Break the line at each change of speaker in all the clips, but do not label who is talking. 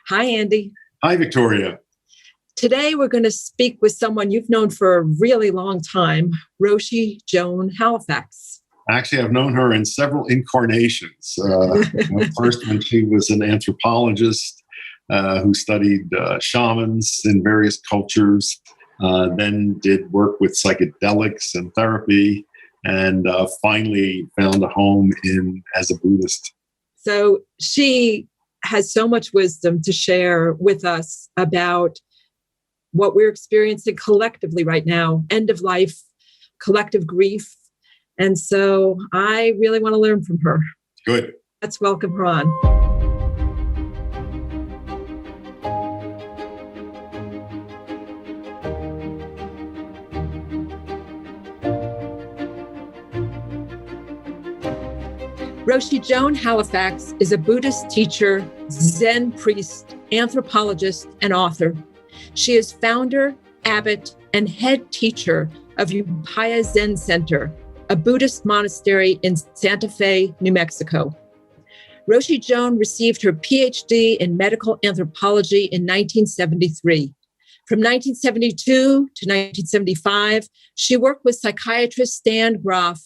Hi, Andy.
Hi, Victoria.
Today, we're going to speak with someone you've known for a really long time, Roshi Joan Halifax.
Actually, I've known her in several incarnations. First, when she was an anthropologist who studied shamans in various cultures, then did work with psychedelics and therapy, and finally found a home as a Buddhist.
So she has so much wisdom to share with us about what we're experiencing collectively right now, end of life, collective grief. And so I really want to learn from her.
Good.
Let's welcome her on. Roshi Joan Halifax is a Buddhist teacher, Zen priest, anthropologist, and author. She is founder, Abbott, and head teacher of Upaya Zen Center, a Buddhist monastery in Santa Fe, New Mexico. Roshi Joan received her PhD in medical anthropology in 1973. From 1972 to 1975, she worked with psychiatrist Stan Groff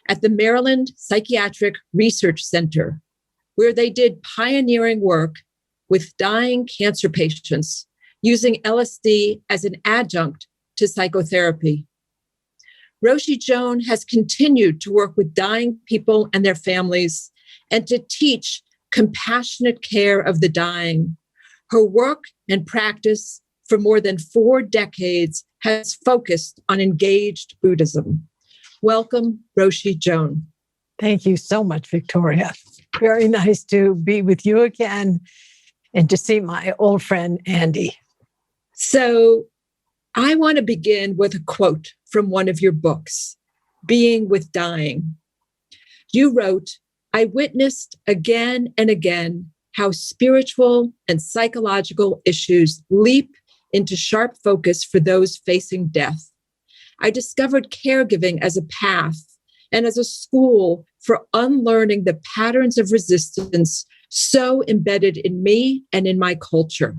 at the Maryland Psychiatric Research Center, where they did pioneering work with dying cancer patients using LSD as an adjunct to psychotherapy. Roshi Joan has continued to work with dying people and their families and to teach compassionate care of the dying. Her work and practice for more than 4 decades has focused on engaged Buddhism. Welcome, Roshi Joan.
Thank you so much, Victoria. Very nice to be with you again and to see my old friend, Andy.
So I want to begin with a quote from one of your books, Being with Dying. You wrote, "I witnessed again and again how spiritual and psychological issues leap into sharp focus for those facing death. I discovered caregiving as a path and as a school for unlearning the patterns of resistance so embedded in me and in my culture."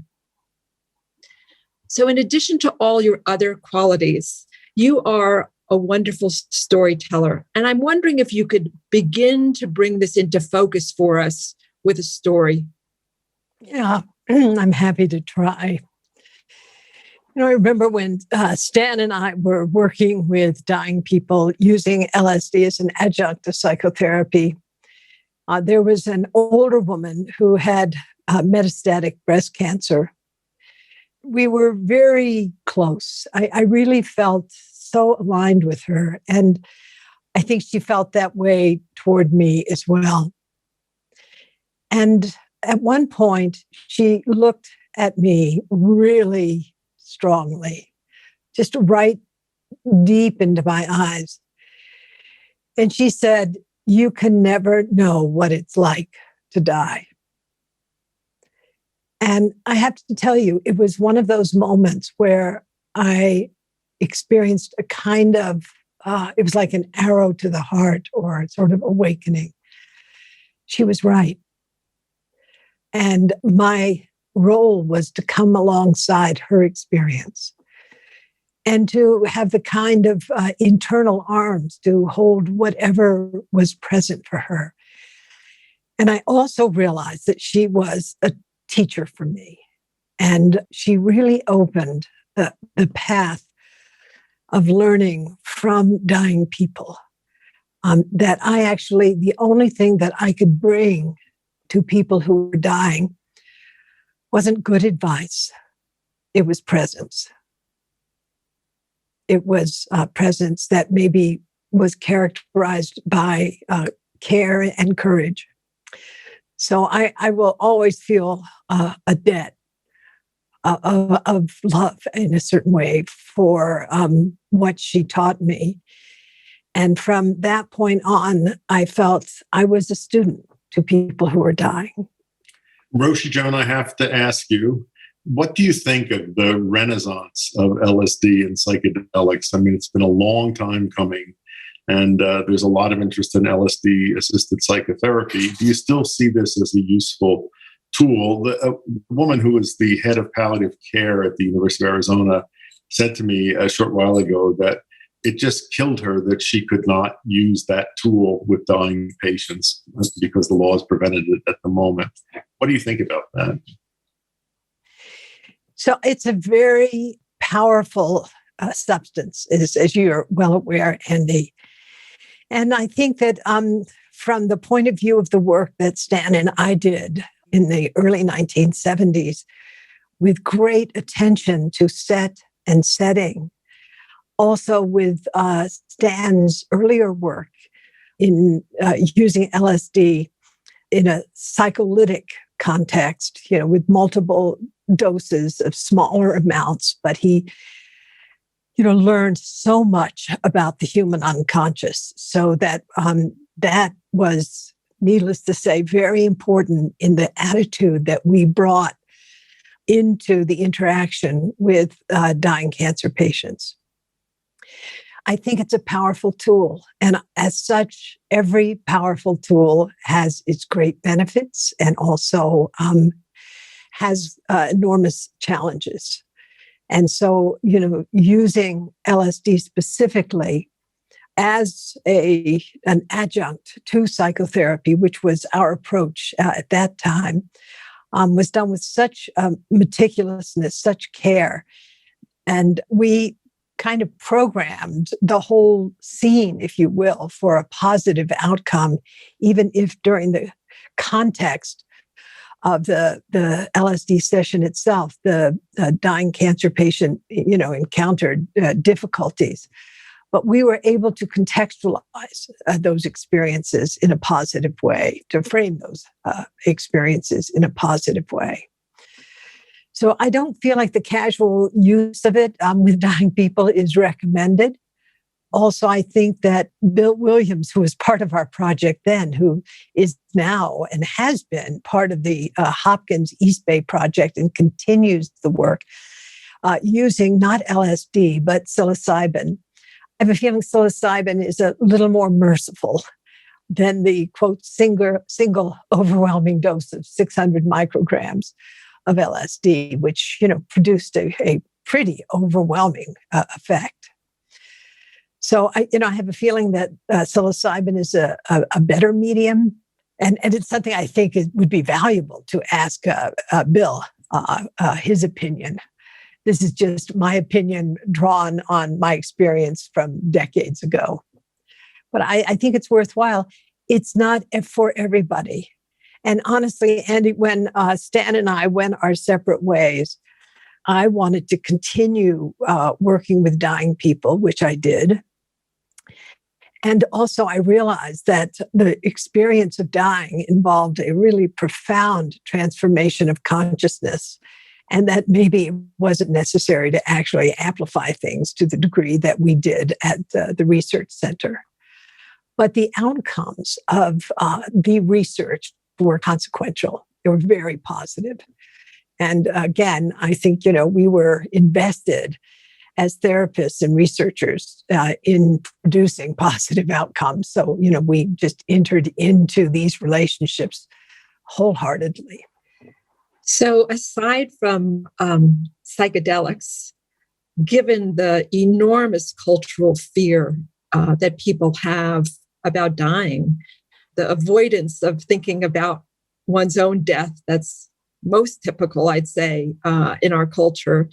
So in addition to all your other qualities, you are a wonderful storyteller. And I'm wondering if you could begin to bring this into focus for us with a story.
Yeah, I'm happy to try. I remember when Stan and I were working with dying people using LSD as an adjunct to psychotherapy. There was an older woman who had metastatic breast cancer. We were very close. I really felt so aligned with her. And I think she felt that way toward me as well. And at one point, she looked at me really strongly, just right deep into my eyes. And she said, "You can never know what it's like to die." And I have to tell you, it was one of those moments where I experienced a kind of, it was like an arrow to the heart or sort of awakening. She was right. And my role was to come alongside her experience and to have the kind of internal arms to hold whatever was present for her. And I also realized that she was a teacher for me. And she really opened the path of learning from dying people. That the only thing that I could bring to people who were dying wasn't good advice. It was presence. It was presence that maybe was characterized by care and courage. So I will always feel a debt of love in a certain way for what she taught me. And from that point on, I felt I was a student to people who were dying.
Roshi Joan, I have to ask you, what do you think of the renaissance of LSD and psychedelics? I mean, it's been a long time coming, and there's a lot of interest in LSD-assisted psychotherapy. Do you still see this as a useful tool. A woman who was the head of palliative care at the University of Arizona said to me a short while ago that it just killed her that she could not use that tool with dying patients because the laws prevented it at the moment. What do you think about that?
So it's a very powerful substance, as you're well aware, Andy. And I think that from the point of view of the work that Stan and I did in the early 1970s, with great attention to set and setting, also with Stan's earlier work in using LSD in a psycholytic context, with multiple doses of smaller amounts, but he learned so much about the human unconscious. So that that was, needless to say, very important in the attitude that we brought into the interaction with dying cancer patients. I think it's a powerful tool. And as such, every powerful tool has its great benefits and also has enormous challenges. And so, using LSD specifically as an adjunct to psychotherapy, which was our approach at that time, was done with such meticulousness, such care. And we kind of programmed the whole scene, if you will, for a positive outcome, even if during the context of the LSD session itself, the dying cancer patient, encountered difficulties. But we were able to contextualize those experiences in a positive way, to frame those experiences in a positive way. So I don't feel like the casual use of it with dying people is recommended. Also, I think that Bill Williams, who was part of our project then, who is now and has been part of the Hopkins East Bay project and continues the work using not LSD, but psilocybin. I have a feeling psilocybin is a little more merciful than the, quote, single overwhelming dose of 600 micrograms of LSD, which, produced a pretty overwhelming effect. So I have a feeling that psilocybin is a better medium, and it's something I think would be valuable to ask Bill his opinion. This is just my opinion drawn on my experience from decades ago. But I think it's worthwhile. It's not for everybody. And honestly, Andy, when Stan and I went our separate ways, I wanted to continue working with dying people, which I did. And also I realized that the experience of dying involved a really profound transformation of consciousness, and that maybe it wasn't necessary to actually amplify things to the degree that we did at the research center. But the outcomes of the research were consequential. They were very positive. And again, I think, we were invested as therapists and researchers in producing positive outcomes. So, we just entered into these relationships wholeheartedly.
So aside from psychedelics, given the enormous cultural fear that people have about dying, the avoidance of thinking about one's own death, that's most typical, I'd say, in our culture.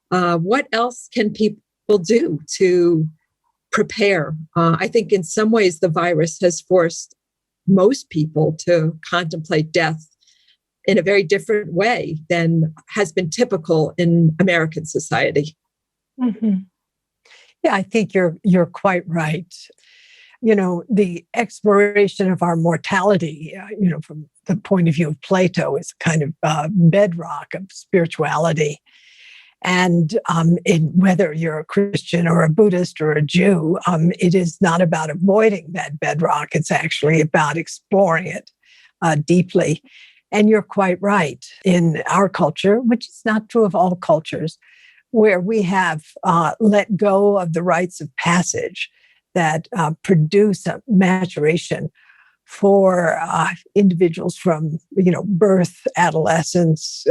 What else can people do to prepare? I think in some ways the virus has forced most people to contemplate death in a very different way than has been typical in American society.
Mm-hmm. Yeah, I think you're quite right. The exploration of our mortality, from the point of view of Plato, is kind of bedrock of spirituality. And whether you're a Christian or a Buddhist or a Jew, it is not about avoiding that bedrock. It's actually about exploring it deeply. And you're quite right. In our culture, which is not true of all cultures, where we have let go of the rites of passage that produce a maturation for individuals from, birth, adolescence,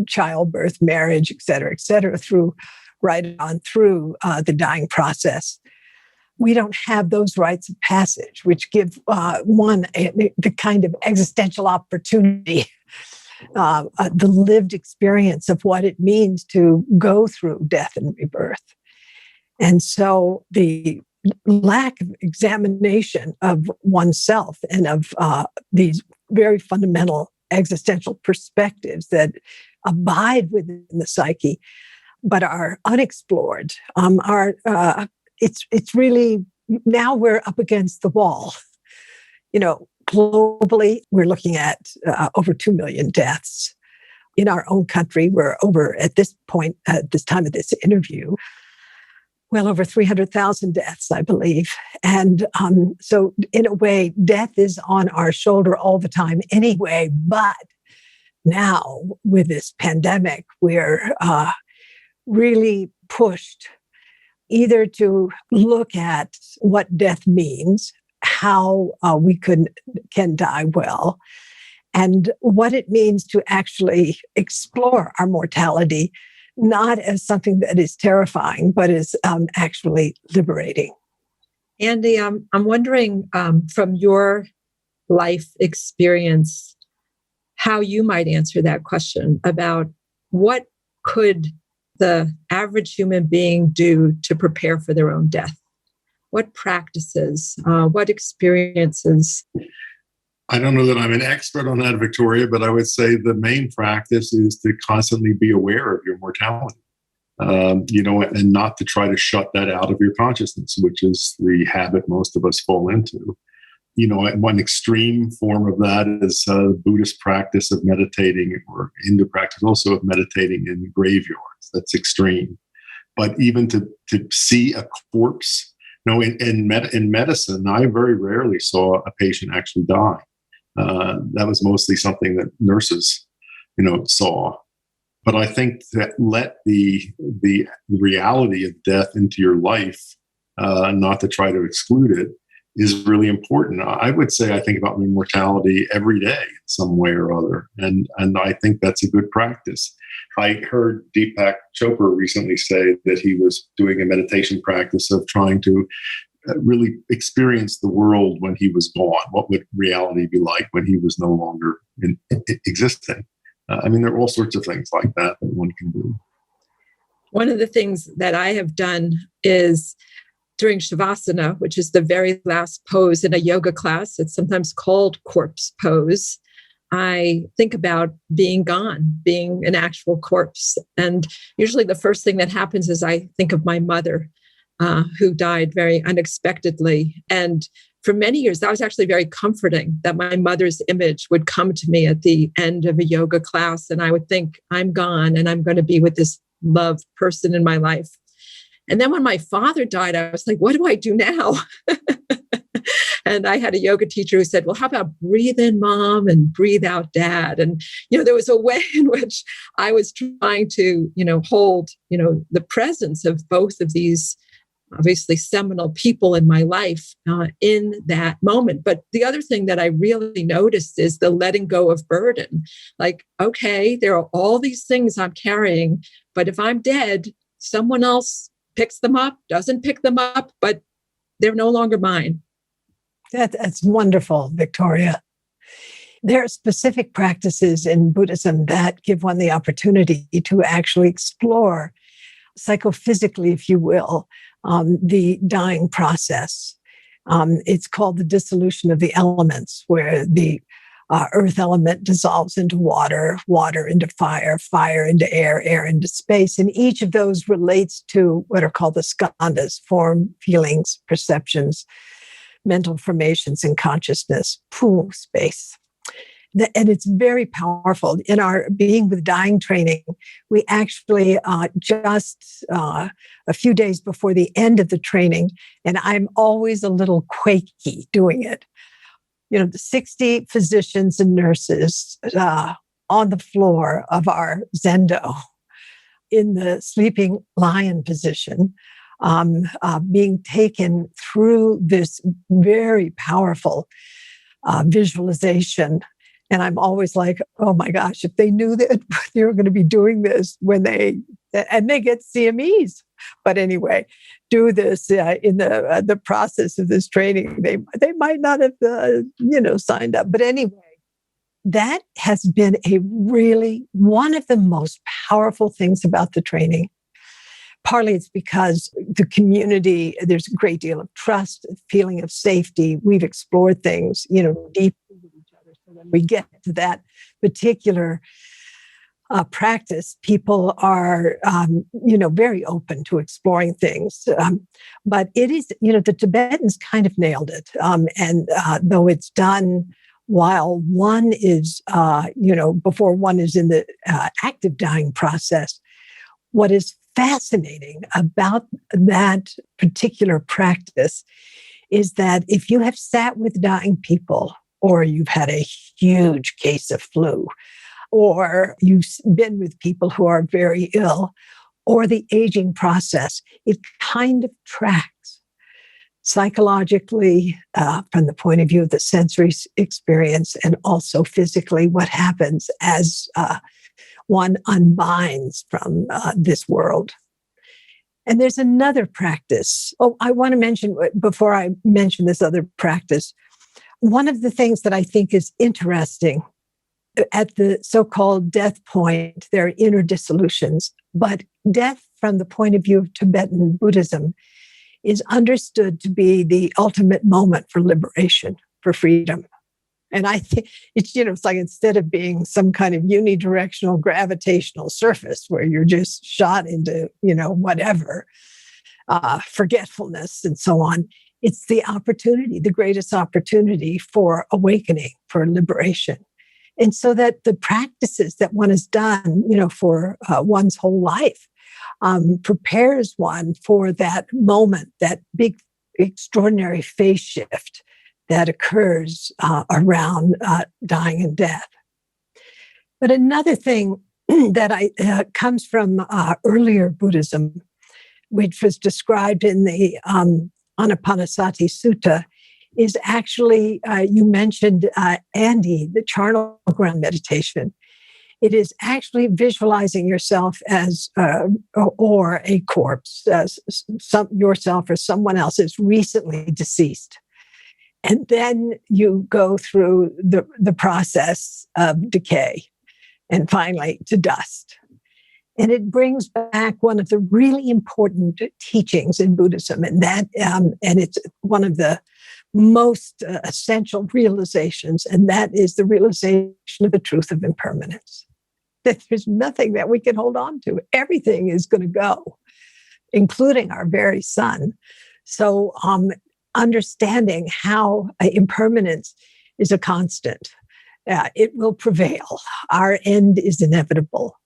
childbirth, marriage, et cetera, through right on through the dying process. We don't have those rites of passage, which give one the kind of existential opportunity, the lived experience of what it means to go through death and rebirth. And so the lack of examination of oneself and of these very fundamental existential perspectives that abide within the psyche, but are unexplored, it's really, now we're up against the wall. Globally, we're looking at over 2 million deaths. In our own country, we're over, at this point, at this time of this interview, well over 300,000 deaths, I believe. And so in a way, death is on our shoulder all the time anyway. But now with this pandemic, we're really pushed either to look at what death means, how we can die well, and what it means to actually explore our mortality, not as something that is terrifying, but is actually liberating.
Andy, I'm wondering from your life experience, how you might answer that question about what could the average human being do to prepare for their own death? What practices, what experiences?
I don't know that I'm an expert on that, Victoria, but I would say the main practice is to constantly be aware of your mortality, and not to try to shut that out of your consciousness, which is the habit most of us fall into. One extreme form of that is Buddhist practice of meditating, or Hindu practice also of meditating in graveyards. That's extreme. But even to see a corpse, in medicine, I very rarely saw a patient actually die. That was mostly something that nurses, saw. But I think that let the reality of death into your life, not to try to exclude it, is really important. I would say I think about my mortality every day in some way or other. And I think that's a good practice. I heard Deepak Chopra recently say that he was doing a meditation practice of trying to really experience the world when he was gone. What would reality be like when he was no longer existing? There are all sorts of things like that one can do.
One of the things that I have done is during shavasana, which is the very last pose in a yoga class, it's sometimes called corpse pose. I think about being gone, being an actual corpse. And usually the first thing that happens is I think of my mother, who died very unexpectedly. And for many years, that was actually very comforting that my mother's image would come to me at the end of a yoga class. And I would think, I'm gone and I'm going to be with this loved person in my life. And then when my father died, I was like, what do I do now? And I had a yoga teacher who said, well, how about breathe in mom and breathe out dad? And, there was a way in which I was trying to, hold, the presence of both of these obviously seminal people in my life in that moment. But the other thing that I really noticed is the letting go of burden. Like, okay, there are all these things I'm carrying, but if I'm dead, someone else picks them up, doesn't pick them up, but they're no longer mine.
That's wonderful, Victoria. There are specific practices in Buddhism that give one the opportunity to actually explore psychophysically, if you will, the dying process. It's called the dissolution of the elements, where the earth element dissolves into water, water into fire, fire into air, air into space. And each of those relates to what are called the skandhas: form, feelings, perceptions, mental formations, and consciousness, space. And it's very powerful. In our Being with Dying training, we actually just a few days before the end of the training, and I'm always a little quaky doing it, the 60 physicians and nurses on the floor of our zendo in the sleeping lion position, being taken through this very powerful visualization. And I'm always like, oh my gosh, if they knew that they were going to be doing this when they get CMEs. But anyway, do this in the process of this training. They might not have, signed up. But anyway, that has been one of the most powerful things about the training. Partly it's because the community, there's a great deal of trust, a feeling of safety. We've explored things, deeply with each other. So when we get to that particular practice, people are, very open to exploring things. But it is, the Tibetans kind of nailed it. And though it's done while one is, before one is in the active dying process, what is fascinating about that particular practice is that if you have sat with dying people, or you've had a huge case of flu, or you've been with people who are very ill, or the aging process, it kind of tracks psychologically from the point of view of the sensory experience, and also physically what happens as one unbinds from this world. And there's another practice. Oh, I want to mention, before I mention this other practice, one of the things that I think is interesting at the so-called death point, there are inner dissolutions, but death from the point of view of Tibetan Buddhism is understood to be the ultimate moment for liberation, for freedom. And I think it's, it's like instead of being some kind of unidirectional gravitational surface where you're just shot into, whatever, forgetfulness and so on, it's the opportunity, the greatest opportunity for awakening, for liberation. And so that the practices that one has done, for one's whole life, prepares one for that moment, that big, extraordinary phase shift that occurs around dying and death. But another thing that comes from earlier Buddhism, which was described in the Anapanasati Sutta, is actually, you mentioned, Andy, the charnel ground meditation. It is actually visualizing yourself as, or a corpse, as yourself or someone else is recently deceased. And then you go through the process of decay and finally to dust. And it brings back one of the really important teachings in Buddhism, and it's one of the most essential realizations, and that is the realization of the truth of impermanence. That there's nothing that we can hold on to. Everything is going to go, including our very sun. So understanding how impermanence is a constant. It will prevail. Our end is inevitable.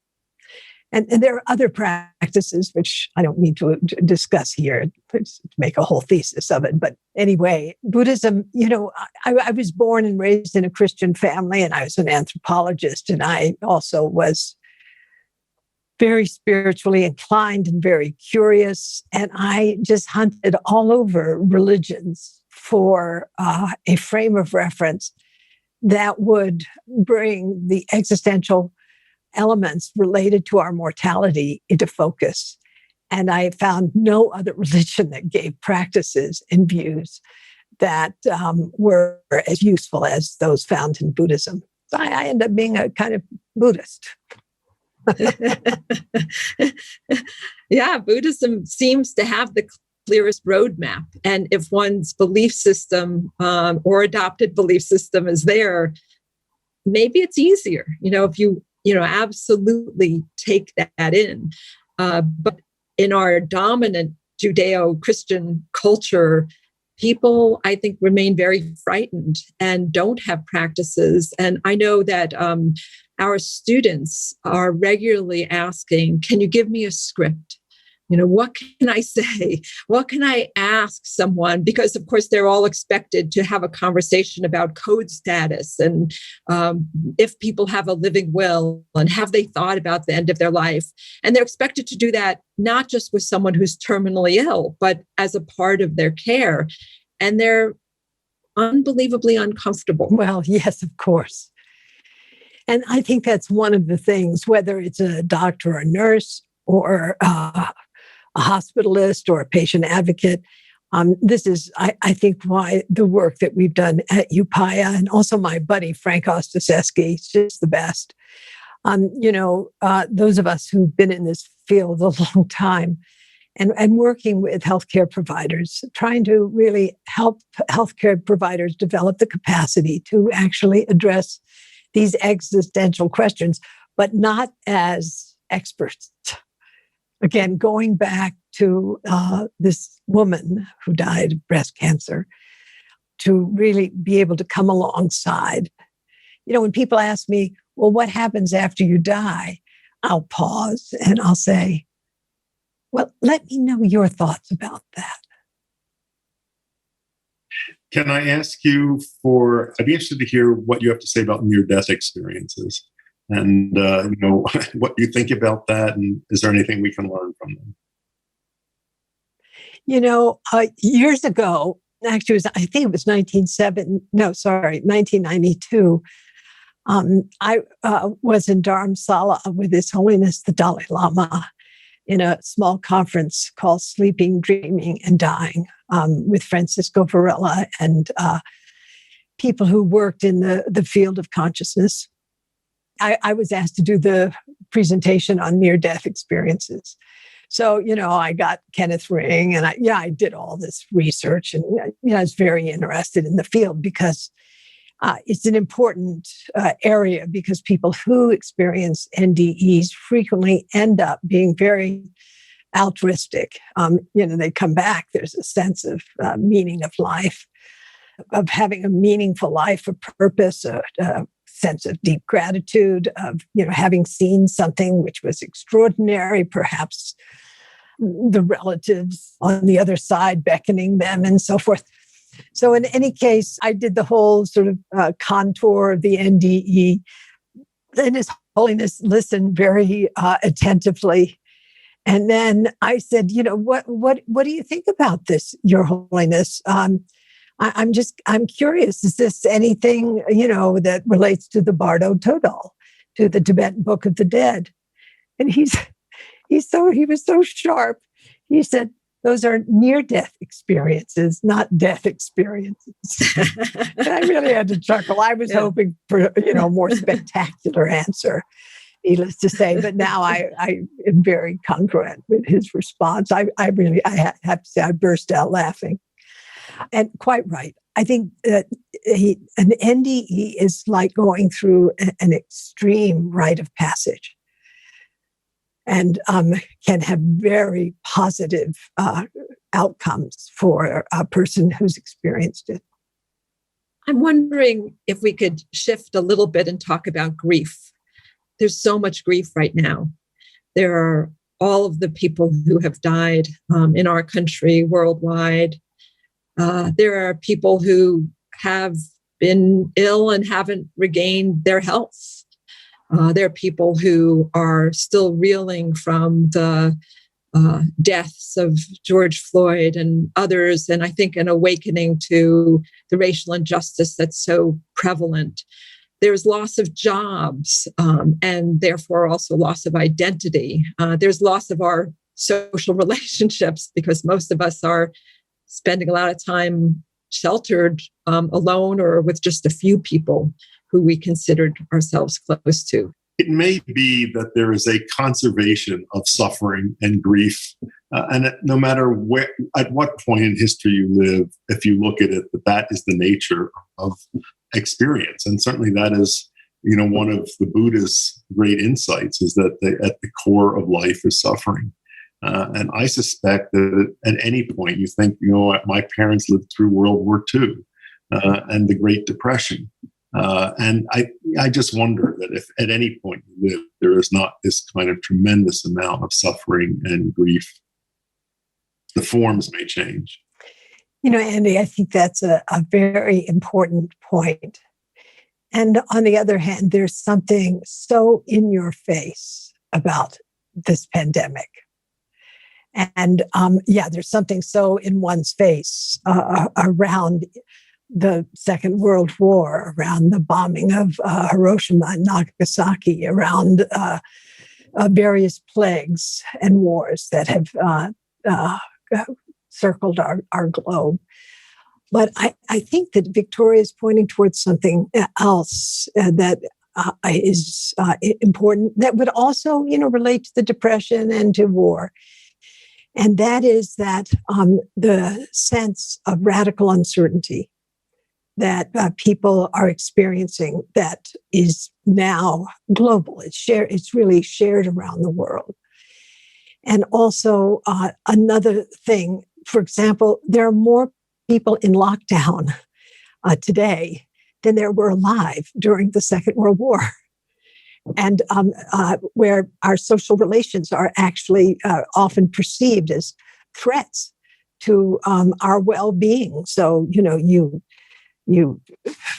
And there are other practices, which I don't need to discuss here to make a whole thesis of it. But anyway, Buddhism, I was born and raised in a Christian family, and I was an anthropologist, and I also was very spiritually inclined and very curious. And I just hunted all over religions for a frame of reference that would bring the existential elements related to our mortality into focus. And I found no other religion that gave practices and views that were as useful as those found in Buddhism. So I ended up being a kind of Buddhist.
Yeah, Buddhism seems to have the clearest roadmap. And if one's belief system or adopted belief system is there, maybe it's easier, if you absolutely take that in. But in our dominant Judeo-Christian culture, people, I think, remain very frightened and don't have practices. And I know that our students are regularly asking, can you give me a script? What can I say? What can I ask someone? Because, of course, they're all expected to have a conversation about code status and if people have a living will and have they thought about the end of their life. And they're expected to do that not just with someone who's terminally ill, but as a part of their care. And they're unbelievably uncomfortable.
Well, yes, of course. And I think that's one of the things, whether it's a doctor or a nurse or a hospitalist or a patient advocate. This is, I think, why the work that we've done at Upaya, and also my buddy, Frank Ostaseski, is just the best. Those of us who've been in this field a long time and working with healthcare providers, trying to really help healthcare providers develop the capacity to actually address these existential questions, but not as experts. Again, going back to this woman who died of breast cancer, to really be able to come alongside. When people ask me, well, what happens after you die? I'll pause and I'll say, well, let me know your thoughts about that.
Can I ask you I'd be interested to hear what you have to say about near-death experiences and, what you think about that. And is there anything we can learn from them?
Years ago, actually, I think it was 1992. I was in Dharamsala with His Holiness the Dalai Lama in a small conference called Sleeping, Dreaming, and Dying with Francisco Varela and people who worked in the field of consciousness. I was asked to do the presentation on near-death experiences. So, I got Kenneth Ring and I did all this research and, I was very interested in the field because it's an important area because people who experience NDEs frequently end up being very altruistic. They come back. There's a sense of meaning of life, of having a meaningful life, a purpose, a sense of deep gratitude, of, having seen something which was extraordinary, perhaps the relatives on the other side beckoning them and so forth. So in any case, I did the whole sort of contour of the NDE. And His Holiness listened very attentively. And then I said, what do you think about this, Your Holiness? I'm curious. Is this anything, that relates to the Bardo Todal, to the Tibetan Book of the Dead? And he was so sharp. He said, those are near-death experiences, not death experiences. And I really had to chuckle. I was hoping for, a more spectacular answer, needless to say. But now I am very congruent with his response. I have to say I burst out laughing. And quite right. I think that an NDE is like going through an extreme rite of passage. And can have very positive outcomes for a person who's experienced it.
I'm wondering if we could shift a little bit and talk about grief. There's so much grief right now. There are all of the people who have died in our country, worldwide. There are people who have been ill and haven't regained their health. There are people who are still reeling from the deaths of George Floyd and others, and I think an awakening to the racial injustice that's so prevalent. There's loss of jobs and therefore also loss of identity. There's loss of our social relationships because most of us are spending a lot of time sheltered alone or with just a few people who we considered ourselves close to.
It may be that there is a conservation of suffering and grief. And no matter at what point in history you live, if you look at it, that is the nature of experience. And certainly that is, one of the Buddha's great insights is that at the core of life is suffering. And I suspect that at any point you think, my parents lived through World War II and the Great Depression. And I just wonder that if at any point you live, there is not this kind of tremendous amount of suffering and grief. The forms may change.
Andy, I think that's a very important point. And on the other hand, there's something so in your face about this pandemic. And there's something so in one's face around the Second World War, around the bombing of Hiroshima and Nagasaki, around various plagues and wars that have circled our globe. But I think that Victoria is pointing towards something else that is important, that would also, relate to the Depression and to war. And that is that the sense of radical uncertainty that people are experiencing, that is now global. It's really shared around the world. And also another thing, for example, there are more people in lockdown today than there were alive during the Second World War, and where our social relations are actually often perceived as threats to our well-being. So,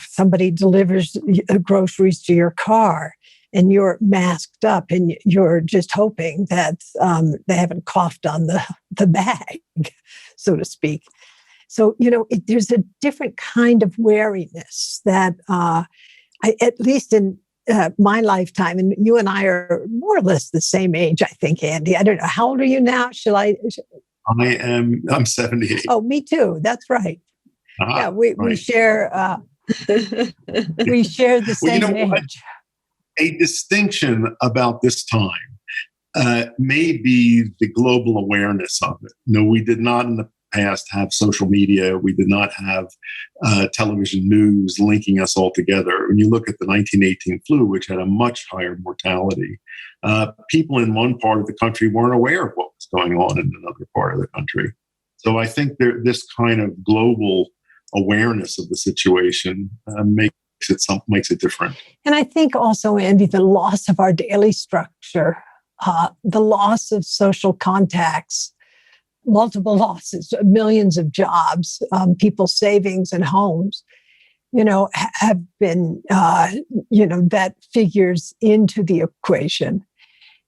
somebody delivers groceries to your car, and you're masked up, and you're just hoping that they haven't coughed on the bag, so to speak. So, there's a different kind of wariness that, at least in my lifetime, and you and I are more or less the same age, I think, Andy. I don't know. How old are you now?
I'm 78.
Oh, me too. That's right. Yeah, we share we share the same age.
A distinction about this time may be the global awareness of it. We did not in the past have social media. We did not have television news linking us all together. When you look at the 1918 flu, which had a much higher mortality, people in one part of the country weren't aware of what was going on in another part of the country. So I think this kind of global awareness of the situation makes it different.
And I think also, Andy, the loss of our daily structure, the loss of social contacts, multiple losses, millions of jobs, people's savings and homes, have been, that figures into the equation.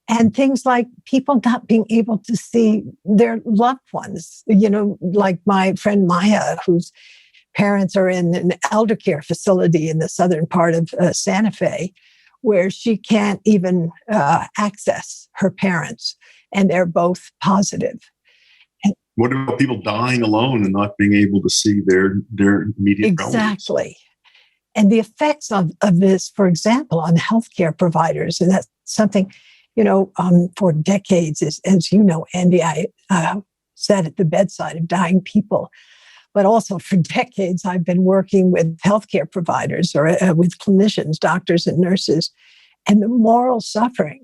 And things like people not being able to see their loved ones, like my friend Maya, whose parents are in an elder care facility in the southern part of Santa Fe, where she can't even access her parents, and they're both positive.
What about people dying alone and not being able to see their immediate relatives?
Exactly. And the effects of this, for example, on healthcare providers, and that's something, for decades, as you know, Andy, I sat at the bedside of dying people. But also for decades, I've been working with healthcare providers or with clinicians, doctors and nurses, and the moral suffering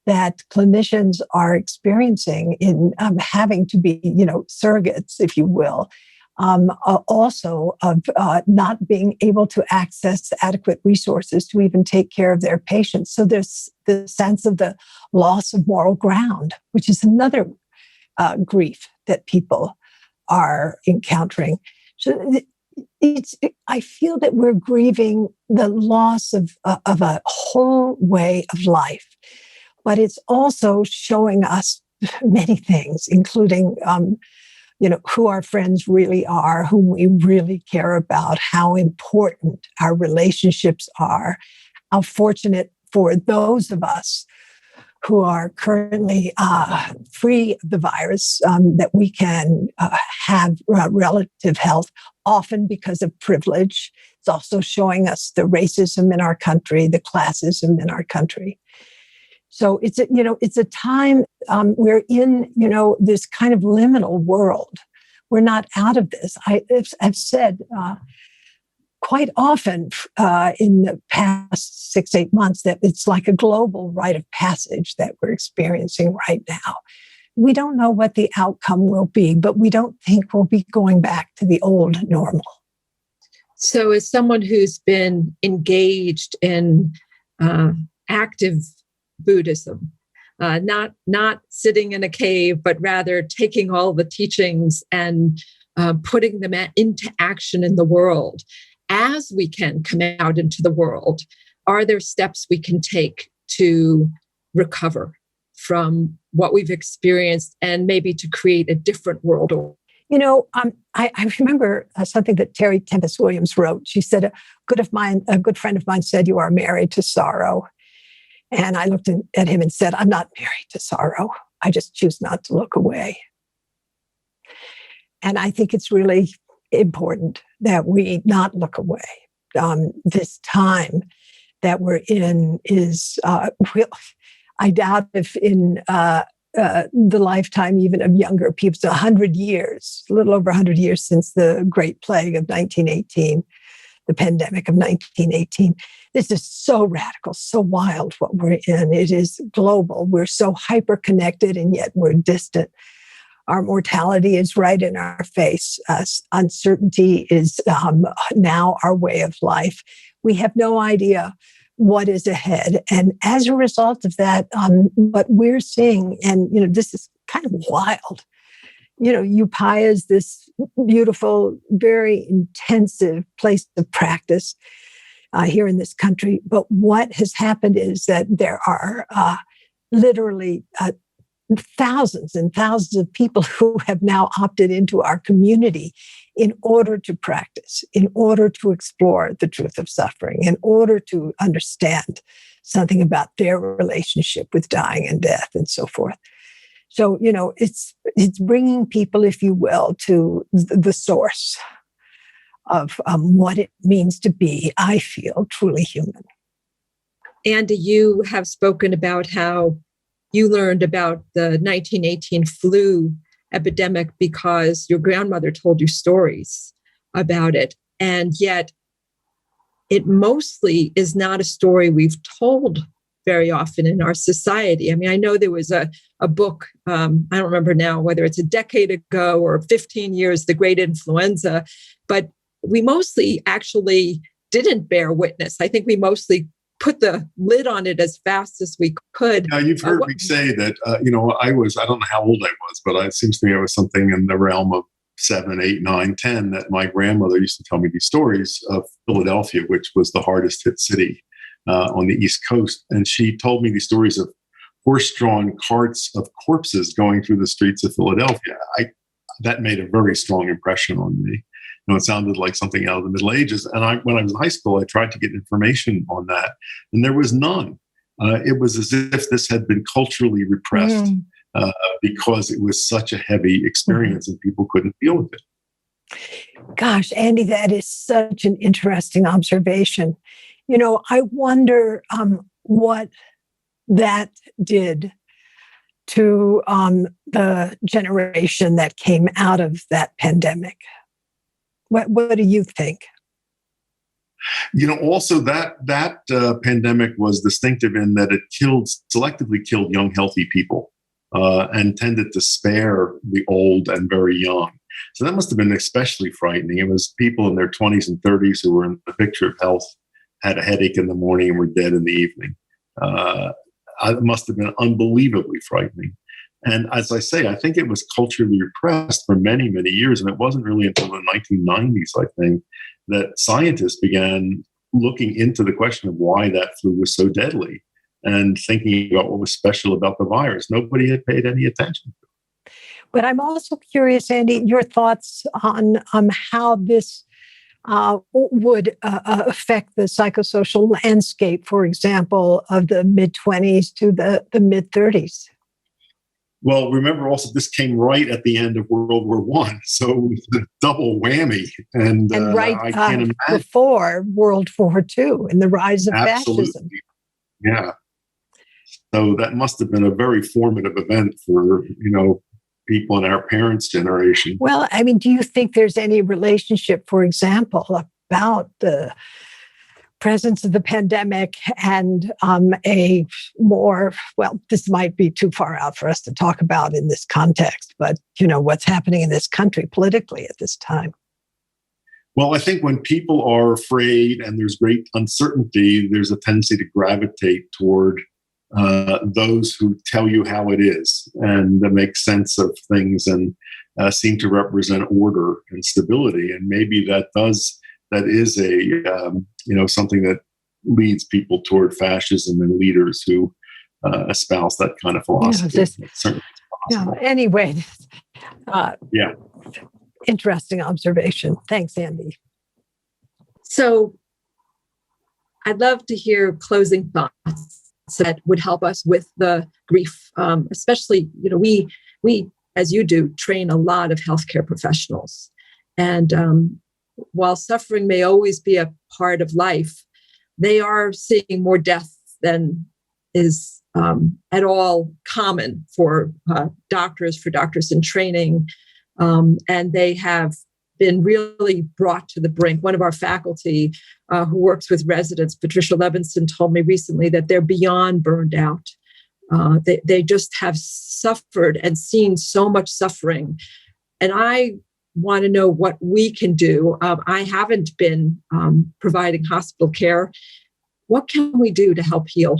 that clinicians are experiencing in having to be, surrogates, if you will, also of not being able to access adequate resources to even take care of their patients. So there's the sense of the loss of moral ground, which is another grief that people are encountering. So I feel that we're grieving the loss of a whole way of life. But it's also showing us many things, including, who our friends really are, whom we really care about, how important our relationships are, how fortunate for those of us who are currently free of the virus, that we can have relative health, often because of privilege. It's also showing us the racism in our country, the classism in our country. So it's a time we're in, this kind of liminal world. We're not out of this. I've said quite often in the past 6-8 months that it's like a global rite of passage that we're experiencing right now. We don't know what the outcome will be, but we don't think we'll be going back to the old normal.
So as someone who's been engaged in active Buddhism, not sitting in a cave, but rather taking all the teachings and putting them into action in the world. As we can come out into the world, are there steps we can take to recover from what we've experienced and maybe to create a different world?
I remember something that Terry Tempest Williams wrote. She said, a good friend of mine said, "You are married to sorrow." And I looked at him and said, "I'm not married to sorrow. I just choose not to look away." And I think it's really important that we not look away. This time that we're in is real. I doubt if in the lifetime even of younger people, it's 100 years, a little over 100 years since the Great Plague of 1918, the pandemic of 1918. This is so radical, so wild what we're in. It is global. We're so hyper-connected and yet we're distant. Our mortality is right in our face. Uncertainty is now our way of life. We have no idea what is ahead. And as a result of that, what we're seeing, and this is kind of wild. Upaya is this beautiful, very intensive place of practice here in this country. But what has happened is that there are literally thousands and thousands of people who have now opted into our community in order to practice, in order to explore the truth of suffering, in order to understand something about their relationship with dying and death and so forth. So, it's bringing people, if you will, to the source of what it means to be, I feel, truly human.
Andy, you have spoken about how you learned about the 1918 flu epidemic because your grandmother told you stories about it. And yet it mostly is not a story we've told very often in our society. I mean, I know there was a book, I don't remember now whether it's a decade ago or 15 years, The Great Influenza, but we mostly actually didn't bear witness. I think we mostly put the lid on it as fast as we could.
Now, you've heard me say that, I don't know how old I was, but it seems to me I was something in the realm of 7, 8, 9, 10, that my grandmother used to tell me these stories of Philadelphia, which was the hardest hit city on the East Coast. And she told me these stories of horse-drawn carts of corpses going through the streets of Philadelphia. That made a very strong impression on me. It sounded like something out of the Middle Ages. And when I was in high school, I tried to get information on that, and there was none. It was as if this had been culturally repressed because it was such a heavy experience and people couldn't deal with it.
Gosh, Andy, that is such an interesting observation. I wonder what that did to the generation that came out of that pandemic. What do you think?
Also that pandemic was distinctive in that it selectively killed young, healthy people and tended to spare the old and very young. So that must have been especially frightening. It was people in their 20s and 30s who were in the picture of health, had a headache in the morning and were dead in the evening. It must have been unbelievably frightening. And as I say, I think it was culturally repressed for many, many years. And it wasn't really until the 1990s, I think, that scientists began looking into the question of why that flu was so deadly and thinking about what was special about the virus. Nobody had paid any attention to it.
But I'm also curious, Andy, your thoughts on how this would affect the psychosocial landscape, for example, of the mid-20s to the mid-30s.
Well, remember also this came right at the end of World War I, so it was a double whammy. And
right
I can't imagine.
Before World War II and the rise of fascism.
Yeah. So that must have been a very formative event for, people in our parents' generation.
Well, I mean, do you think there's any relationship, for example, about the presence of the pandemic and this might be too far out for us to talk about in this context, but, what's happening in this country politically at this time?
Well, I think when people are afraid and there's great uncertainty, there's a tendency to gravitate toward those who tell you how it is and make sense of things and seem to represent order and stability. And maybe that is something that leads people toward fascism and leaders who espouse that kind of philosophy.
Anyway. Interesting observation. Thanks, Andy.
So I'd love to hear closing thoughts that would help us with the grief, especially, we, as you do, train a lot of healthcare professionals. And while suffering may always be a part of life, they are seeing more death than is at all common for doctors in training. And they have been really brought to the brink. One of our faculty who works with residents, Patricia Levinson, told me recently that they're beyond burned out. They just have suffered and seen so much suffering. And I want to know what we can do. I haven't been providing hospital care. What can we do to help heal?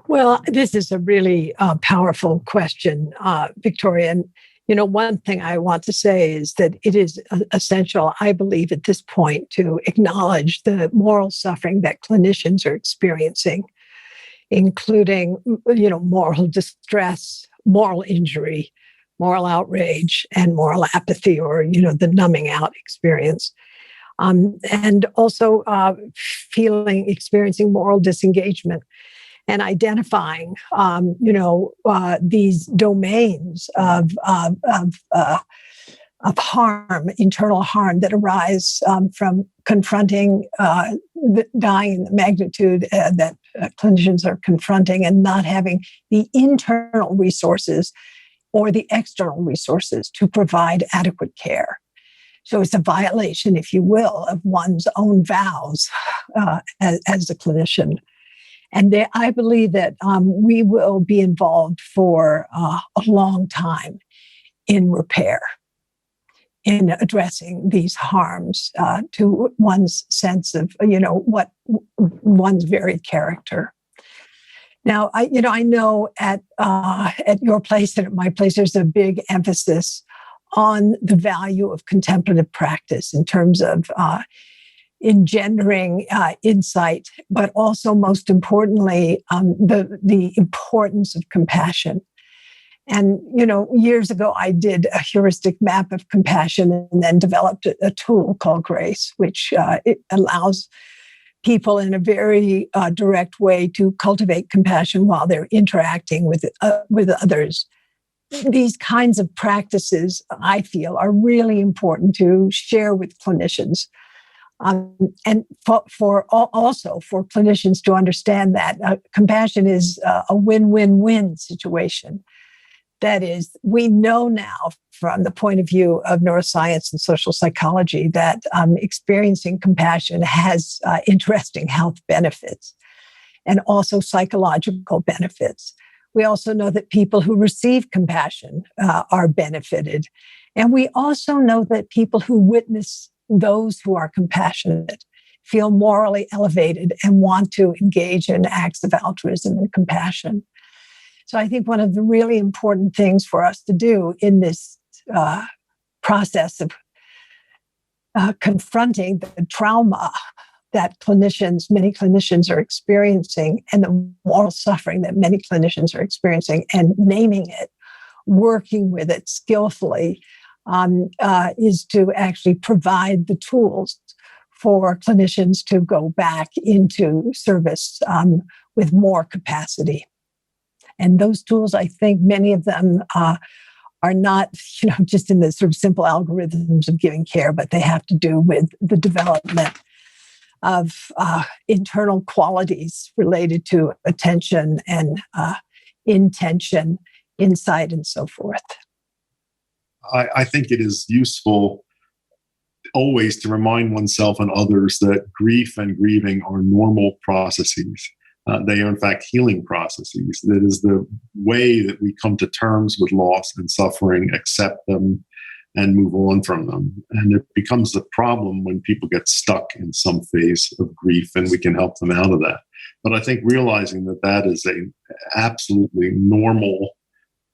Well, this is a really powerful question, Victoria. And one thing I want to say is that it is essential, I believe, at this point to acknowledge the moral suffering that clinicians are experiencing, including, moral distress, moral injury, moral outrage, and moral apathy, or, the numbing out experience. And also experiencing moral disengagement. And identifying, these domains of harm, internal harm that arise from confronting the dying in the magnitude that clinicians are confronting, and not having the internal resources or the external resources to provide adequate care. So it's a violation, if you will, of one's own vows as a clinician. And I believe that we will be involved for a long time in repair, in addressing these harms to one's sense of, what one's very character. Now, I know at your place and at my place, there's a big emphasis on the value of contemplative practice in terms of engendering insight, but also, most importantly, the importance of compassion. And, years ago, I did a heuristic map of compassion and then developed a tool called Grace, which it allows people in a very direct way to cultivate compassion while they're interacting with others. These kinds of practices, I feel, are really important to share with clinicians. And also for clinicians to understand that compassion is a win-win-win situation. That is, we know now from the point of view of neuroscience and social psychology that experiencing compassion has interesting health benefits and also psychological benefits. We also know that people who receive compassion are benefited. And we also know that people who witness those who are compassionate feel morally elevated and want to engage in acts of altruism and compassion. So I think one of the really important things for us to do in this process of confronting the trauma that many clinicians are experiencing, and the moral suffering that many clinicians are experiencing, and naming it, working with it skillfully, is to actually provide the tools for clinicians to go back into service with more capacity. And those tools, I think many of them are not, just in the sort of simple algorithms of giving care, but they have to do with the development of internal qualities related to attention and intention, insight, and so forth.
I think it is useful always to remind oneself and others that grief and grieving are normal processes. They are, in fact, healing processes. That is the way that we come to terms with loss and suffering, accept them, and move on from them. And it becomes a problem when people get stuck in some phase of grief, and we can help them out of that. But I think realizing that that is an absolutely normal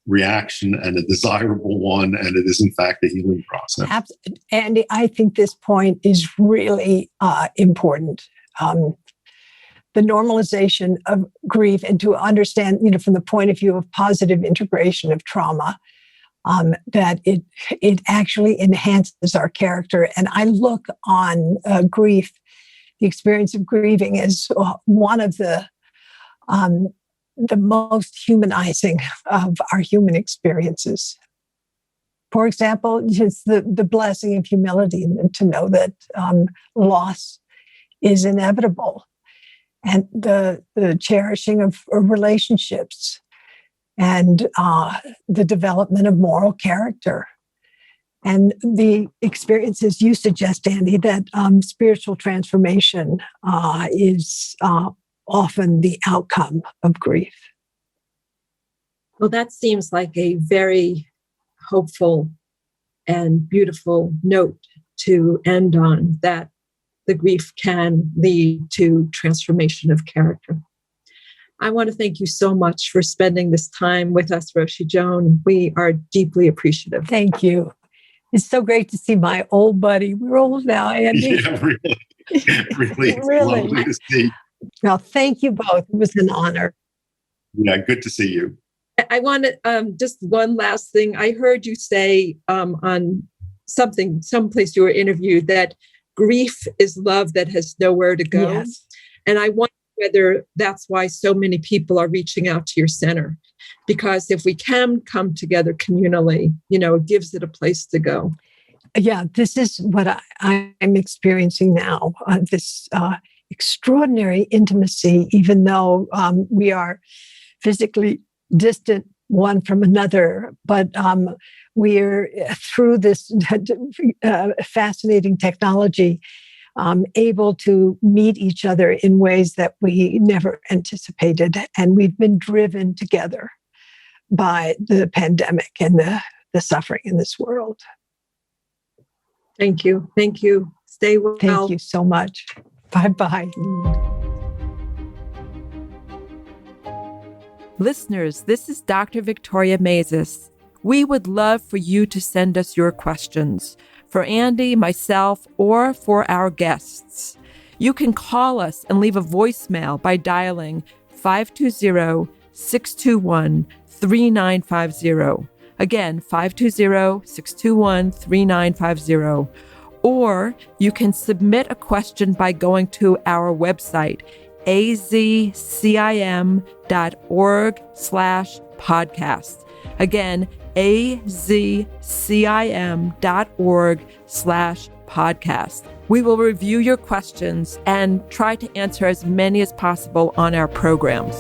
reaction and a desirable one, and it is in fact a healing process.
Andy, I think this point is really important. The normalization of grief, and to understand, from the point of view of positive integration of trauma, that it actually enhances our character. And I look on grief, the experience of grieving, as one of the most humanizing of our human experiences. For example, just the blessing of humility, and to know that loss is inevitable, and the cherishing of relationships, and the development of moral character. And the experiences you suggest, Andy, that spiritual transformation is often the outcome of grief.
Well, that seems like a very hopeful and beautiful note to end on, that the grief can lead to transformation of character. I want to thank you so much for spending this time with us, Roshi Joan. We are deeply appreciative.
Thank you. It's so great to see my old buddy. We're old now, Andy.
Yeah, really.
Really.
Lovely to see.
Well, thank you both. It was an honor.
Yeah, good to see you.
I want to, just one last thing. I heard you say on someplace you were interviewed, that grief is love that has nowhere to go.
Yes.
And I wonder whether that's why so many people are reaching out to your center. Because if we can come together communally, it gives it a place to go.
Yeah, this is what I'm experiencing now, this extraordinary intimacy, even though we are physically distant one from another. But we're, through this fascinating technology, able to meet each other in ways that we never anticipated. And we've been driven together by the pandemic and the suffering in this world.
Thank you. Thank you. Stay well.
Thank you so much. Bye-bye.
Listeners, this is Dr. Victoria Mazes. We would love for you to send us your questions for Andy, myself, or for our guests. You can call us and leave a voicemail by dialing 520-621-3950. Again, 520-621-3950. Or you can submit a question by going to our website, azcim.org/podcast. Again, azcim.org/podcast. We will review your questions and try to answer as many as possible on our programs.